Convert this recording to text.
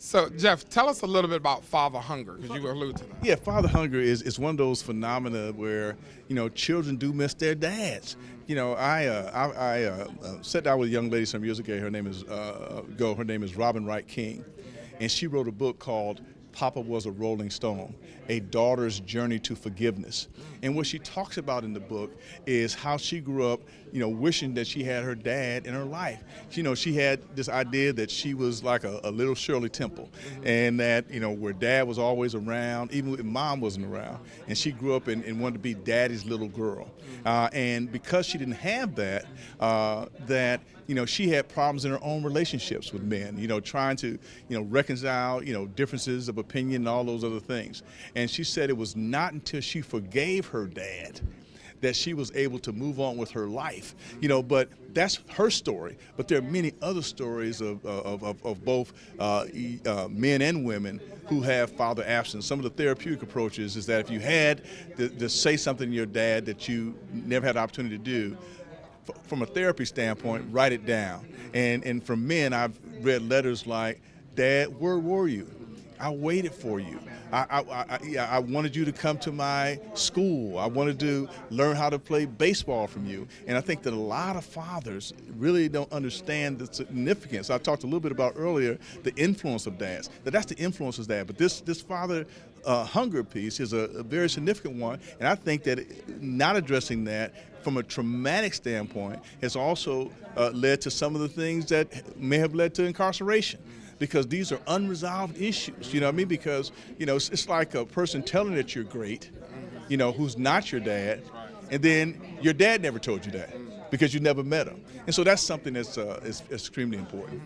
So, Jeff, tell us a little bit about father hunger, because you allude to that. Yeah, father hunger is one of those phenomena where children do miss their dads. I sat down with a young lady some years ago. Her name is Robin Wright King, and she wrote a book called Papa Was a Rolling Stone, A Daughter's Journey to Forgiveness. And what she talks about in the book is how she grew up, wishing that she had her dad in her life. She had this idea that she was like a little Shirley Temple, and that, where dad was always around, even when mom wasn't around. And she grew up and wanted to be daddy's little girl. And because she didn't have that, she had problems in her own relationships with men, trying to, reconcile, differences of opinion and all those other things. And she said it was not until she forgave her dad that she was able to move on with her life, but that's her story. But there are many other stories of both men and women who have father absence. Some of the therapeutic approaches is that if you had to say something to your dad that you never had the opportunity to do, from a therapy standpoint, write it down. And from men, I've read letters like, "Dad, where were you? I waited for you. I wanted you to come to my school. I wanted to learn how to play baseball from you." And I think that a lot of fathers really don't understand the significance. I talked a little bit about earlier the influence of dads. That's the influence of dad. But this father hunger piece is a very significant one. And I think that not addressing that from a traumatic standpoint has also led to some of the things that may have led to incarceration. Because these are unresolved issues, you know what I mean? Because, it's like a person telling that you're great, who's not your dad, and then your dad never told you that because you never met him. And so that's something that's is extremely important.